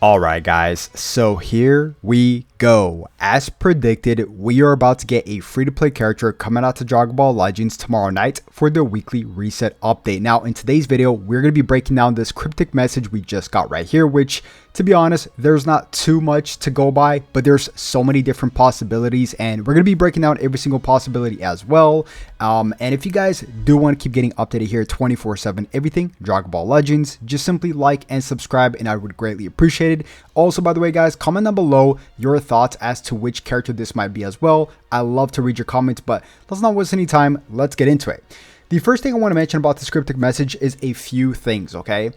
Alright guys, so here we go. As predicted, we are about to get a free-to-play character coming out to Dragon Ball Legends tomorrow night for the weekly reset update. Now in today's video, we're going to be breaking down this cryptic message we just got right here, which to be honest, there's not too much to go by, but there's so many different possibilities and we're going to be breaking down every single possibility as well. And if you guys do want to keep getting updated here 24/7, everything Dragon Ball Legends, just simply like and subscribe and I would greatly appreciate it. Also, by the way guys, comment down below your thoughts as to which character this might be as well. I love to read your comments, but let's not waste any time. Let's get into it. The first thing I want to mention about this cryptic message is a few things, okay?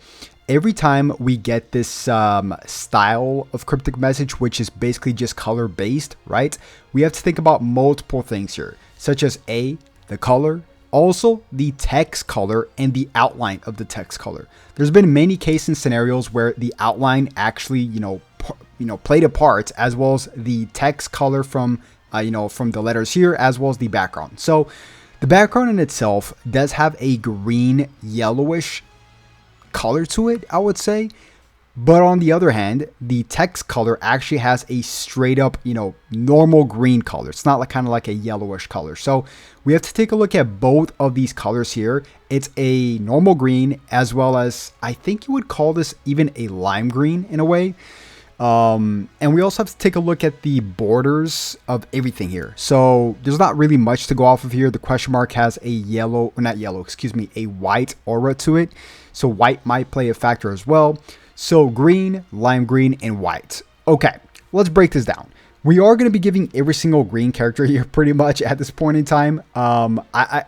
Every time we get this style of cryptic message, which is basically just color based, right? We have to think about multiple things here, such as the color, also the text color and the outline of the text color. There's been many cases and scenarios where the outline actually, played a part, as well as the text color from, from the letters here, as well as the background. So the background in itself does have a green yellowish color to it, I would say, but on the other hand, the text color actually has a straight up, normal green color. It's not like kind of like a yellowish color. So we have to take a look at both of these colors here. It's a normal green, as well as I think you would call this even a lime green in a way. And we also have to take a look at the borders of everything here. So there's not really much to go off of here. The question mark has a a white aura to it. So white might play a factor as well. So green, lime green, and white. Okay, let's break this down. We are going to be giving every single green character here pretty much at this point in time.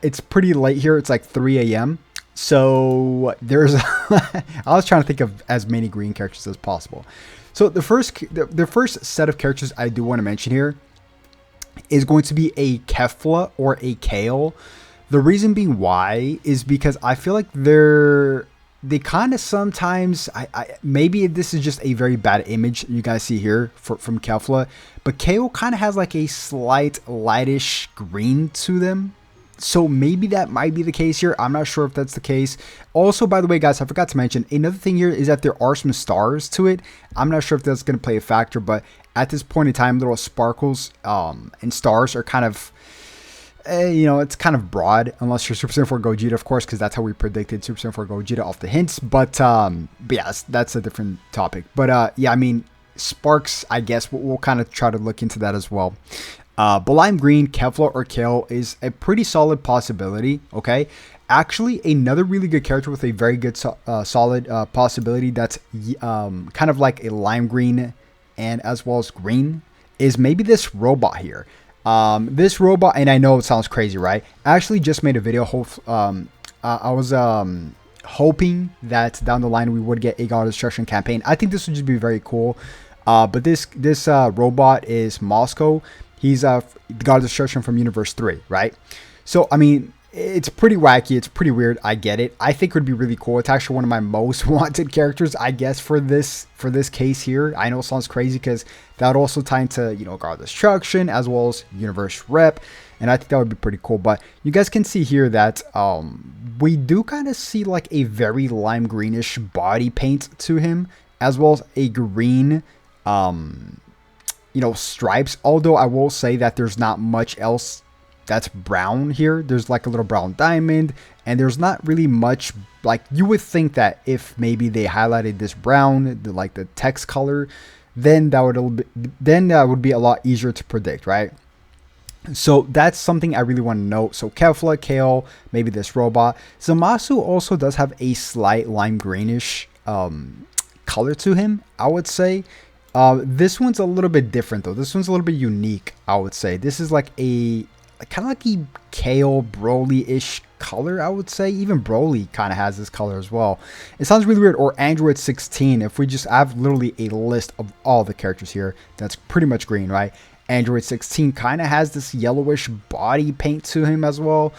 It's pretty late here. It's like 3 a.m. So there's, I was trying to think of as many green characters as possible. So the first set of characters I do want to mention here is going to be a Kefla or a Kale. The reason being why is because I feel like they kind of sometimes, maybe this is just a very bad image you guys see here from Kefla, but Kale kind of has like a slight lightish green to them. So maybe that might be the case here. I'm not sure if that's the case. Also, by the way, guys, I forgot to mention another thing here is that there are some stars to it. I'm not sure if that's going to play a factor, but at this point in time, little sparkles and stars are kind of, it's kind of broad, unless you're Super Saiyan 4 Gogeta, of course, because that's how we predicted Super Saiyan 4 Gogeta off the hints. But yeah, that's a different topic. But yeah, I mean, sparks, I guess we'll kind of try to look into that as well. But lime green, Kefla, or Kale is a pretty solid possibility, okay? Actually, another really good character with a very good solid possibility that's kind of like a lime green and as well as green is maybe this robot here. This robot, and I know it sounds crazy, right? I actually just made a video. I was hoping that down the line we would get a God of Destruction campaign. I think this would just be very cool. But this robot is Moscow. He's the God of Destruction from Universe 3, right? So, I mean, it's pretty wacky. It's pretty weird. I get it. I think it would be really cool. It's actually one of my most wanted characters, I guess, for this case here. I know it sounds crazy because that would also tie into, God of Destruction as well as Universe Rep. And I think that would be pretty cool. But you guys can see here that we do kind of see like a very lime greenish body paint to him, as well as a green stripes, although I will say that there's not much else that's brown here. There's like a little brown diamond, and there's not really much, like you would think that if maybe they highlighted this brown, like the text color, then that would be a lot easier to predict, right? So that's something I really want to note. So Kefla, Kale, maybe this robot. Zamasu also does have a slight lime greenish color to him, I would say. This one's a little bit different though. This one's a little bit unique, I would say. This is like a kind of like a Kale Broly-ish color, I would say. Even Broly kind of has this color as well. It sounds really weird. Or Android 16. If we just have literally a list of all the characters here, that's pretty much green, right? Android 16 kind of has this yellowish body paint to him as well.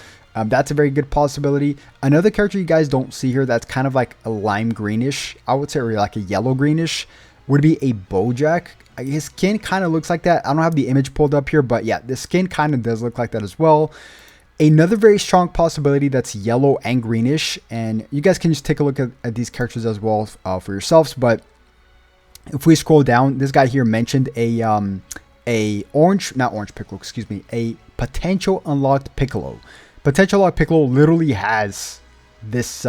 That's a very good possibility. Another character you guys don't see here that's kind of like a lime greenish, I would say, or like a yellow greenish, would be a Bojack. His skin kind of looks like that. I don't have the image pulled up here, but yeah, the skin kind of does look like that as well. Another very strong possibility that's yellow and greenish, and you guys can just take a look at these characters as well for yourselves, but If we scroll down, this guy here mentioned a orange, not orange Piccolo, excuse me, a potential unlocked Piccolo. Potential unlocked Piccolo literally has this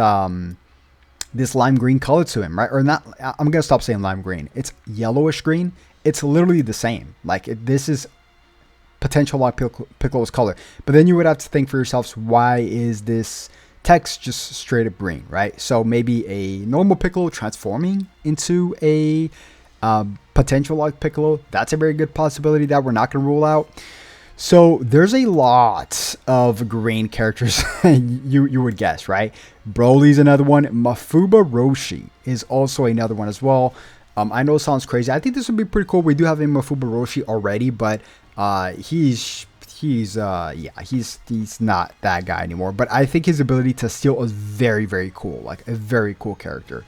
this lime green color to him, right? Or not, I'm gonna stop saying lime green. It's yellowish green. It's literally the same. Like this is potential unlocked Piccolo's color. But then you would have to think for yourselves, why is this text just straight up green, right? So maybe a normal Piccolo transforming into a potential like Piccolo. That's a very good possibility that we're not going to rule out. So there's a lot of green characters you would guess, right? Broly's another one. Mafuba Roshi is also another one as well. I know it sounds crazy. I think this would be pretty cool. We do have a Mafuba Roshi already, but he's not that guy anymore. But I think his ability to steal is very, very cool. Like a very cool character.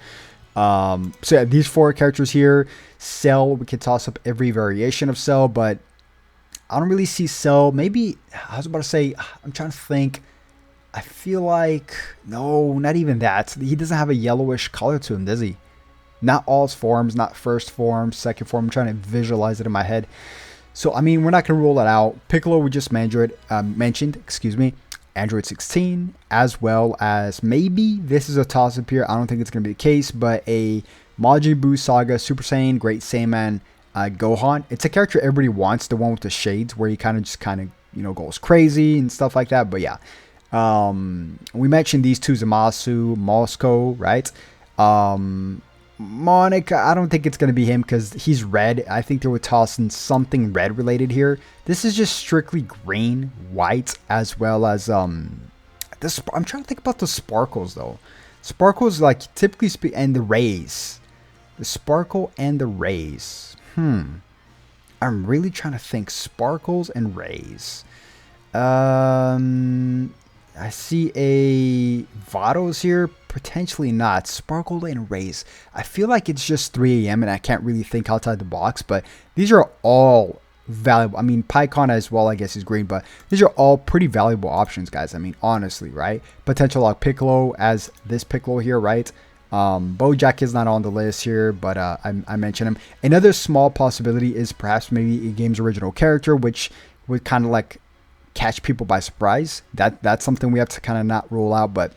So yeah, these 4 characters here. Cell, we can toss up every variation of Cell, but I don't really see Cell. Maybe, I was about to say, I'm trying to think. I feel like, no, not even that. He doesn't have a yellowish color to him, does he? Not all his forms, not first form, second form. I'm trying to visualize it in my head. So, I mean, we're not going to rule that out. Piccolo, we just mentioned, Android 16, as well as maybe, this is a toss-up here. I don't think it's going to be the case, but a Majin Buu Saga Super Saiyan Great Saiyaman Gohan. It's a character everybody wants, the one with the shades, where he kind of you know, goes crazy and stuff like that. But yeah, we mentioned these two, Zamasu, Moscow, right? Monica, I don't think it's going to be him because he's red. I think they were tossing something red related here. This is just strictly green, white, as well as this. I'm trying to think about the sparkles though. Sparkles, like, typically and the rays. The sparkle and the rays. I'm really trying to think. Sparkles and rays. I see a Vados here. Potentially not. Sparkle and rays. I feel like it's just 3 a.m. and I can't really think outside the box, but these are all valuable. I mean, PyCon as well, I guess, is green, but these are all pretty valuable options, guys. I mean, honestly, right? Potential like Piccolo as this Piccolo here, right? Bojack is not on the list here, but I mentioned him. Another small possibility is perhaps maybe a game's original character, which would kind of like catch people by surprise. That's something we have to kind of not rule out, but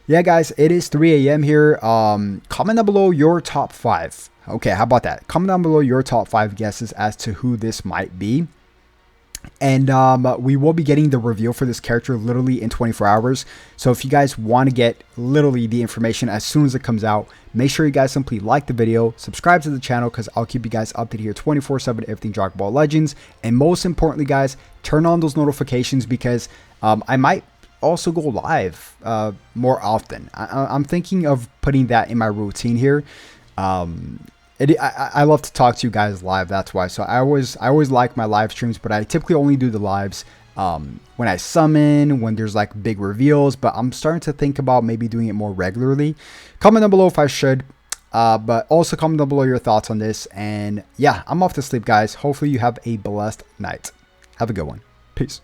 yeah, guys, it is 3 a.m. here. Comment down below your top 5. Okay, how about that? Comment down below your top 5 guesses as to who this might be. And we will be getting the reveal for this character literally in 24 hours. So if you guys want to get literally the information as soon as it comes out, make sure you guys simply like the video, subscribe to the channel, because I'll keep you guys updated here 24/7 everything Dragon Ball Legends. And most importantly, guys, turn on those notifications because I might also go live more often. I'm thinking of putting that in my routine here. I love to talk to you guys live, that's why. So I always like my live streams, but I typically only do the lives when I summon, when there's like big reveals, but I'm starting to think about maybe doing it more regularly. Comment down below if I should, but also comment down below your thoughts on this. And yeah, I'm off to sleep, guys. Hopefully you have a blessed night. Have a good one. Peace.